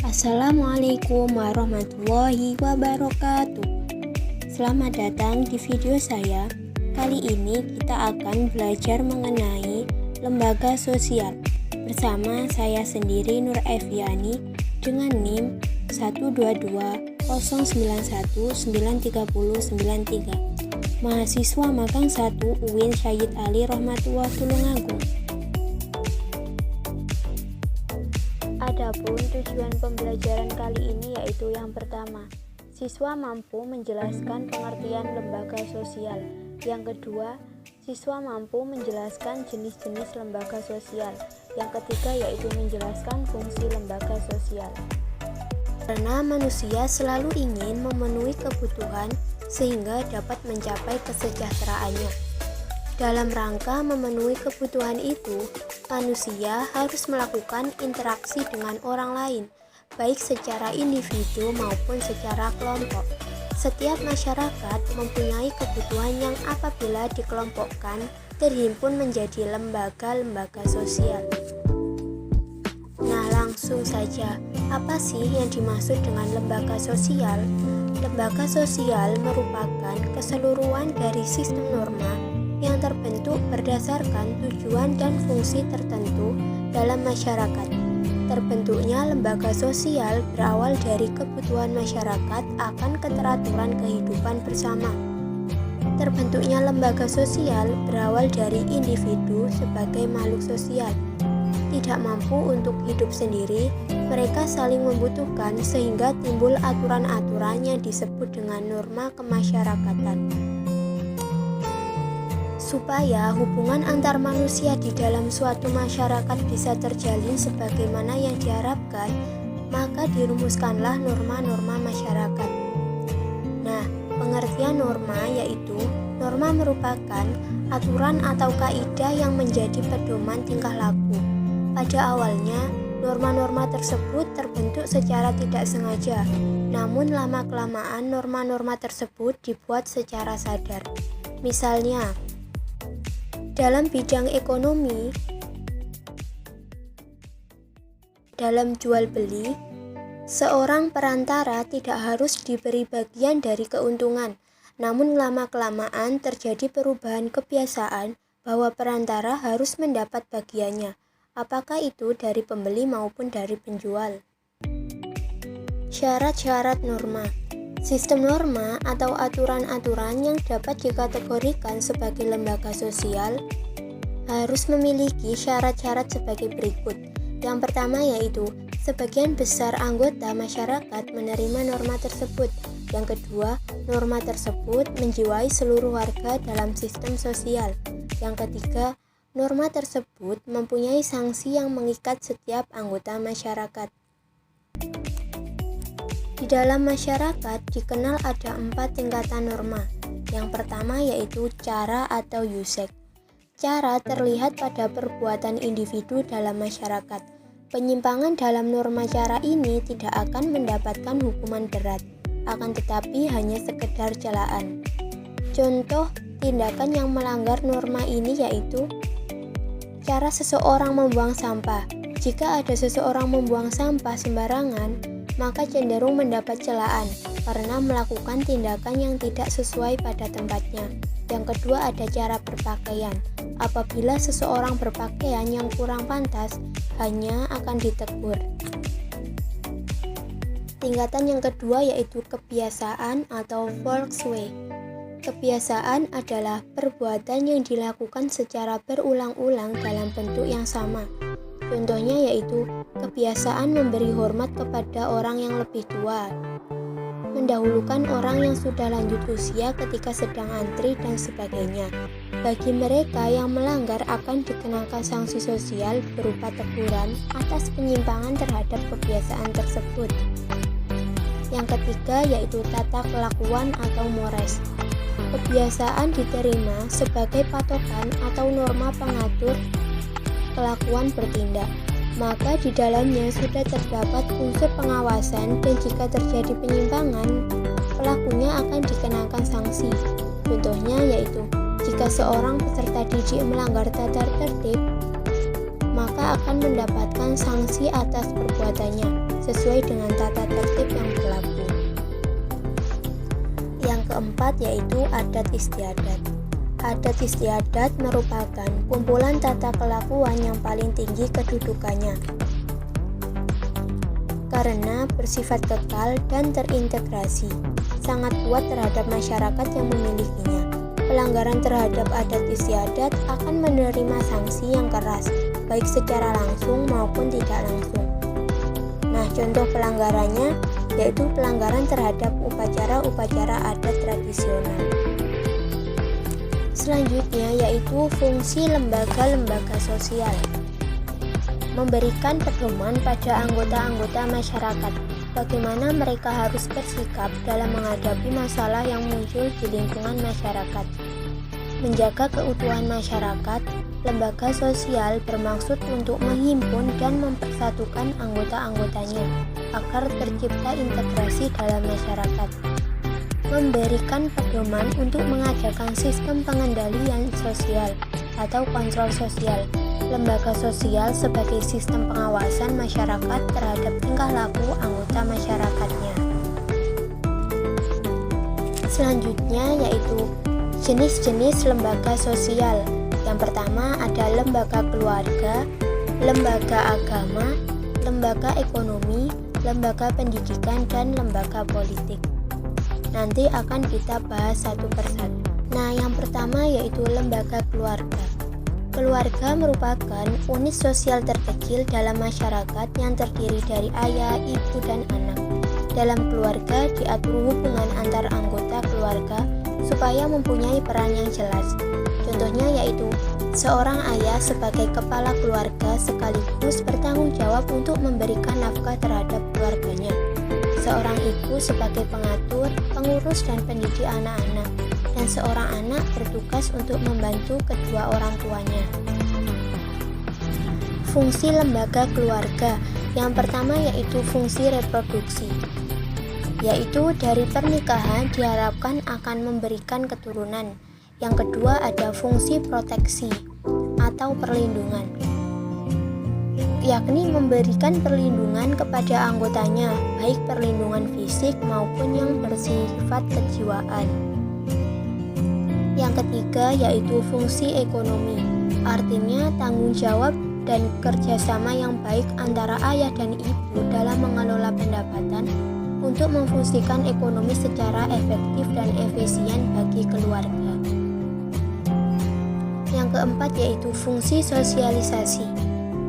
Assalamualaikum warahmatullahi wabarakatuh. Selamat datang di video saya. Kali ini kita akan belajar mengenai lembaga sosial bersama saya sendiri Nur Eviani dengan NIM 12209193093, mahasiswa magang 1 UIN Syahid Ali Rohmatullah Tulungagung. Adapun tujuan pembelajaran kali ini yaitu yang pertama, siswa mampu menjelaskan pengertian lembaga sosial. Yang kedua, siswa mampu menjelaskan jenis-jenis lembaga sosial. Yang ketiga yaitu menjelaskan fungsi lembaga sosial. Karena manusia selalu ingin memenuhi kebutuhan sehingga dapat mencapai kesejahteraannya. Dalam rangka memenuhi kebutuhan itu, manusia harus melakukan interaksi dengan orang lain, baik secara individu maupun secara kelompok. Setiap masyarakat mempunyai kebutuhan yang apabila dikelompokkan terhimpun menjadi lembaga-lembaga sosial. Nah, langsung saja, apa sih yang dimaksud dengan lembaga sosial? Lembaga sosial merupakan keseluruhan dari sistem norma yang terbentuk berdasarkan tujuan dan fungsi tertentu dalam masyarakat. Terbentuknya lembaga sosial berawal dari kebutuhan masyarakat akan keteraturan kehidupan bersama. Terbentuknya lembaga sosial berawal dari individu sebagai makhluk sosial. Tidak mampu untuk hidup sendiri, mereka saling membutuhkan sehingga timbul aturan-aturan yang disebut dengan norma kemasyarakatan. Supaya hubungan antar manusia di dalam suatu masyarakat bisa terjalin sebagaimana yang diharapkan, maka dirumuskanlah norma-norma masyarakat. Nah, pengertian norma yaitu norma merupakan aturan atau kaidah yang menjadi pedoman tingkah laku. Pada awalnya, norma-norma tersebut terbentuk secara tidak sengaja, namun lama-kelamaan norma-norma tersebut dibuat secara sadar. Misalnya, dalam bidang ekonomi, dalam jual beli, seorang perantara tidak harus diberi bagian dari keuntungan, namun lama-kelamaan terjadi perubahan kebiasaan bahwa perantara harus mendapat bagiannya, apakah itu dari pembeli maupun dari penjual. Syarat-syarat norma. Sistem norma atau aturan-aturan yang dapat dikategorikan sebagai lembaga sosial harus memiliki syarat-syarat sebagai berikut. Yang pertama yaitu, sebagian besar anggota masyarakat menerima norma tersebut. Yang kedua, norma tersebut menjiwai seluruh warga dalam sistem sosial. Yang ketiga, norma tersebut mempunyai sanksi yang mengikat setiap anggota masyarakat. Di dalam masyarakat dikenal ada 4 tingkatan norma. Yang pertama yaitu cara atau usek. Cara terlihat pada perbuatan individu dalam masyarakat. Penyimpangan dalam norma cara ini tidak akan mendapatkan hukuman berat, akan tetapi hanya sekedar celaan. Contoh tindakan yang melanggar norma ini yaitu cara seseorang membuang sampah. Jika ada seseorang membuang sampah sembarangan, maka cenderung mendapat celaan karena melakukan tindakan yang tidak sesuai pada tempatnya. Yang kedua ada cara berpakaian. Apabila seseorang berpakaian yang kurang pantas, hanya akan ditegur. Tingkatan yang kedua yaitu kebiasaan atau Volkswagen. Kebiasaan adalah perbuatan yang dilakukan secara berulang-ulang dalam bentuk yang sama. Contohnya yaitu kebiasaan memberi hormat kepada orang yang lebih tua, mendahulukan orang yang sudah lanjut usia ketika sedang antri, dan sebagainya. Bagi mereka yang melanggar akan dikenakan sanksi sosial berupa teguran atas penyimpangan terhadap kebiasaan tersebut. Yang ketiga yaitu tata kelakuan atau mores. Kebiasaan diterima sebagai patokan atau norma pengatur kelakuan bertindak, maka di dalamnya sudah terdapat unsur pengawasan dan jika terjadi penyimpangan, pelakunya akan dikenakan sanksi. Contohnya yaitu, jika seorang peserta didik melanggar tata tertib, maka akan mendapatkan sanksi atas perbuatannya sesuai dengan tata tertib yang berlaku. Yang keempat yaitu adat istiadat. Adat istiadat merupakan kumpulan tata kelakuan yang paling tinggi kedudukannya karena bersifat kekal dan terintegrasi, sangat kuat terhadap masyarakat yang memilikinya. Pelanggaran terhadap adat istiadat akan menerima sanksi yang keras, baik secara langsung maupun tidak langsung. Nah, contoh pelanggarannya yaitu pelanggaran terhadap upacara-upacara adat tradisional. Selanjutnya yaitu fungsi lembaga-lembaga sosial. Memberikan pedoman pada anggota-anggota masyarakat bagaimana mereka harus bersikap dalam menghadapi masalah yang muncul di lingkungan masyarakat. Menjaga keutuhan masyarakat, lembaga sosial bermaksud untuk menghimpun dan mempersatukan anggota-anggotanya agar tercipta integrasi dalam masyarakat. Memberikan pedoman untuk mengajarkan sistem pengendalian sosial atau kontrol sosial. Lembaga sosial sebagai sistem pengawasan masyarakat terhadap tingkah laku anggota masyarakatnya. Selanjutnya yaitu jenis-jenis lembaga sosial. Yang pertama ada lembaga keluarga, lembaga agama, lembaga ekonomi, lembaga pendidikan, dan lembaga politik. Nanti akan kita bahas satu persatu. Nah, yang pertama yaitu lembaga keluarga. Keluarga merupakan unit sosial terkecil dalam masyarakat yang terdiri dari ayah, ibu, dan anak. Dalam keluarga diatur hubungan antar anggota keluarga supaya mempunyai peran yang jelas. Contohnya yaitu, seorang ayah sebagai kepala keluarga sekaligus bertanggung jawab untuk memberikan nafkah terhadap keluarganya. Seorang ibu sebagai pengatur, pengurus, dan pendidik anak-anak. Dan seorang anak bertugas untuk membantu kedua orang tuanya. Fungsi lembaga keluarga. Yang pertama yaitu fungsi reproduksi, yaitu dari pernikahan diharapkan akan memberikan keturunan. Yang kedua ada fungsi proteksi atau perlindungan, yakni memberikan perlindungan kepada anggotanya, baik perlindungan fisik maupun yang bersifat kejiwaan. Yang ketiga yaitu fungsi ekonomi, artinya tanggung jawab dan kerjasama yang baik antara ayah dan ibu dalam mengelola pendapatan untuk memfungsikan ekonomi secara efektif dan efisien bagi keluarga. Yang keempat yaitu fungsi sosialisasi.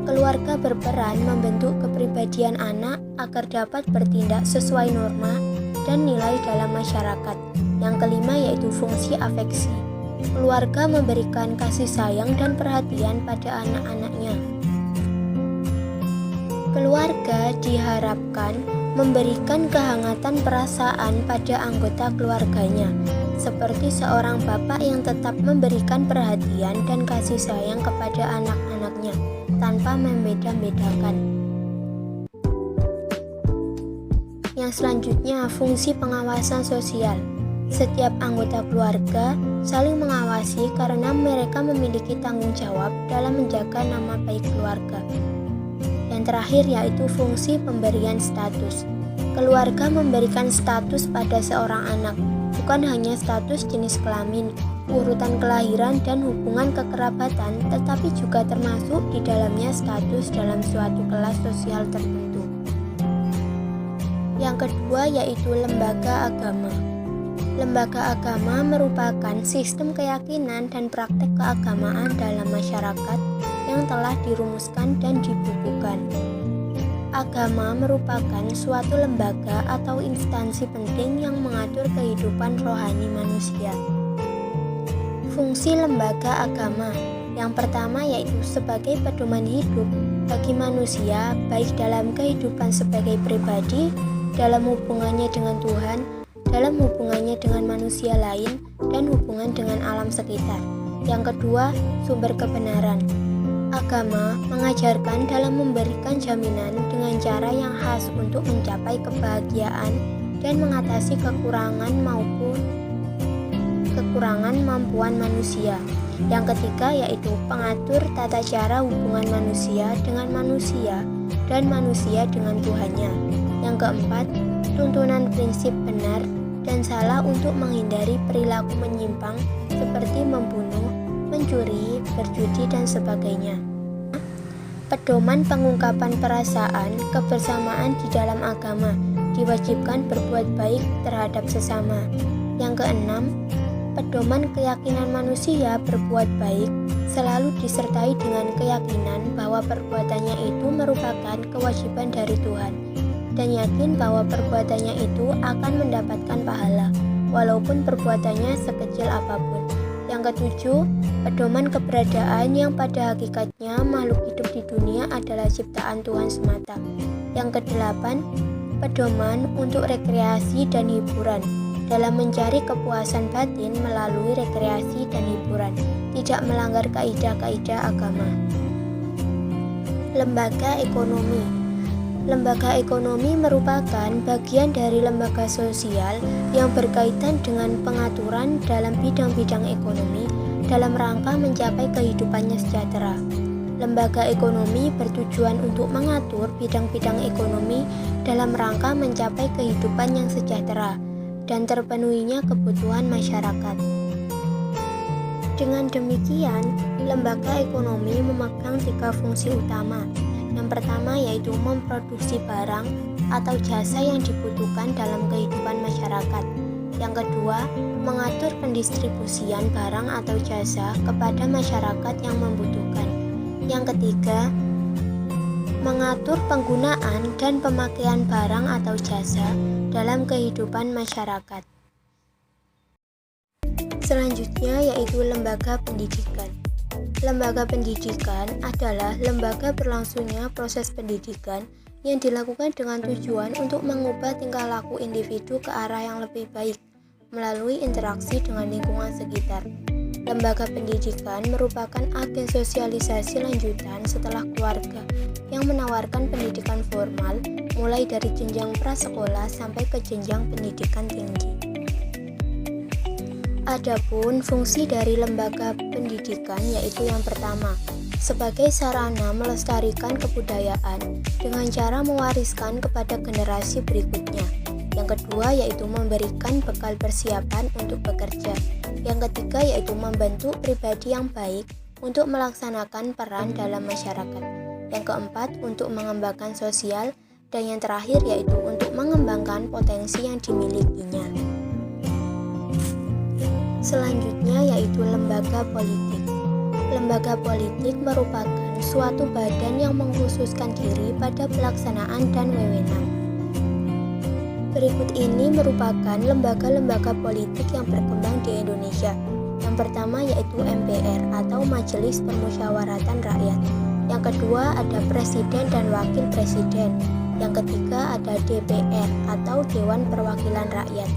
Keluarga berperan membentuk kepribadian anak agar dapat bertindak sesuai norma dan nilai dalam masyarakat. Yang kelima yaitu fungsi afeksi. Keluarga memberikan kasih sayang dan perhatian pada anak-anaknya. Keluarga diharapkan memberikan kehangatan perasaan pada anggota keluarganya, seperti seorang bapak yang tetap memberikan perhatian dan kasih sayang kepada anak-anaknya tanpa membeda-bedakan. Yang selanjutnya, fungsi pengawasan sosial. Setiap anggota keluarga saling mengawasi karena mereka memiliki tanggung jawab dalam menjaga nama baik keluarga. Yang terakhir yaitu fungsi pemberian status. Keluarga memberikan status pada seorang anak, bukan hanya status jenis kelamin, urutan kelahiran, dan hubungan kekerabatan, tetapi juga termasuk di dalamnya status dalam suatu kelas sosial tertentu. Yang kedua yaitu lembaga agama. Lembaga agama merupakan sistem keyakinan dan praktek keagamaan dalam masyarakat yang telah dirumuskan dan dibukukan. Agama merupakan suatu lembaga atau instansi penting yang mengatur kehidupan rohani manusia. Fungsi lembaga agama yang pertama yaitu sebagai pedoman hidup bagi manusia, baik dalam kehidupan sebagai pribadi, dalam hubungannya dengan Tuhan, dalam hubungannya dengan manusia lain, dan hubungan dengan alam sekitar. Yang kedua, sumber kebenaran. Agama mengajarkan dalam memberikan jaminan dengan cara yang khas untuk mencapai kebahagiaan dan mengatasi kekurangan maupun kekurangan mampuan manusia. Yang ketiga yaitu pengatur tata cara hubungan manusia dengan manusia dan manusia dengan Tuhannya. Yang keempat, tuntunan prinsip benar dan salah untuk menghindari perilaku menyimpang seperti membunuh, mencuri, berjudi, dan sebagainya. Pedoman pengungkapan perasaan kebersamaan di dalam agama, diwajibkan berbuat baik terhadap sesama. Yang keenam, pedoman keyakinan manusia berbuat baik selalu disertai dengan keyakinan bahwa perbuatannya itu merupakan kewajiban dari Tuhan dan yakin bahwa perbuatannya itu akan mendapatkan pahala walaupun perbuatannya sekecil apapun. Yang ketujuh, pedoman keberadaan yang pada hakikatnya makhluk hidup di dunia adalah ciptaan Tuhan semata. Yang kedelapan, pedoman untuk rekreasi dan hiburan dalam mencari kepuasan batin melalui rekreasi dan hiburan, tidak melanggar kaidah-kaidah agama. Lembaga ekonomi. Lembaga ekonomi merupakan bagian dari lembaga sosial yang berkaitan dengan pengaturan dalam bidang-bidang ekonomi dalam rangka mencapai kehidupannya sejahtera. Lembaga ekonomi bertujuan untuk mengatur bidang-bidang ekonomi dalam rangka mencapai kehidupan yang sejahtera dan terpenuhinya kebutuhan masyarakat. Dengan demikian, lembaga ekonomi memegang 3 fungsi utama. Yang pertama yaitu memproduksi barang atau jasa yang dibutuhkan dalam kehidupan masyarakat. Yang kedua, mengatur pendistribusian barang atau jasa kepada masyarakat yang membutuhkan. Yang ketiga, mengatur penggunaan dan pemakaian barang atau jasa dalam kehidupan masyarakat. Selanjutnya yaitu lembaga pendidikan. Lembaga pendidikan adalah lembaga berlangsungnya proses pendidikan yang dilakukan dengan tujuan untuk mengubah tingkah laku individu ke arah yang lebih baik melalui interaksi dengan lingkungan sekitar. Lembaga pendidikan merupakan agen sosialisasi lanjutan setelah keluarga yang menawarkan pendidikan formal mulai dari jenjang prasekolah sampai ke jenjang pendidikan tinggi. Adapun fungsi dari lembaga pendidikan yaitu yang pertama, sebagai sarana melestarikan kebudayaan dengan cara mewariskan kepada generasi berikutnya. Yang kedua yaitu memberikan bekal persiapan untuk bekerja. Yang ketiga yaitu membentuk pribadi yang baik untuk melaksanakan peran dalam masyarakat. Yang keempat untuk mengembangkan sosial dan yang terakhir yaitu untuk mengembangkan potensi yang dimilikinya. Selanjutnya yaitu lembaga politik. Lembaga politik merupakan suatu badan yang mengkhususkan diri pada pelaksanaan dan wewenang. Berikut ini merupakan lembaga-lembaga politik yang berkembang di Indonesia. Yang pertama yaitu MPR atau Majelis Permusyawaratan Rakyat. Yang kedua ada Presiden dan Wakil Presiden. Yang ketiga ada DPR atau Dewan Perwakilan Rakyat.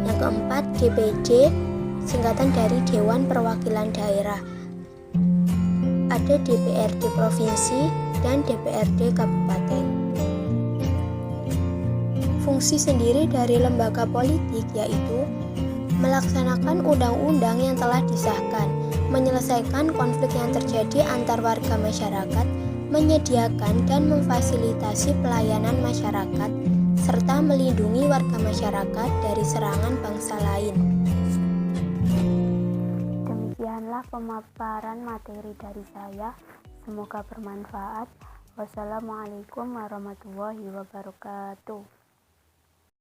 Yang keempat DPD, singkatan dari Dewan Perwakilan Daerah. Ada DPRD Provinsi dan DPRD Kabupaten. Fungsi sendiri dari lembaga politik yaitu melaksanakan undang-undang yang telah disahkan, menyelesaikan konflik yang terjadi antar warga masyarakat, menyediakan dan memfasilitasi pelayanan masyarakat, serta melindungi warga masyarakat dari serangan bangsa lain. Demikianlah pemaparan materi dari saya. Semoga bermanfaat. Wassalamualaikum warahmatullahi wabarakatuh.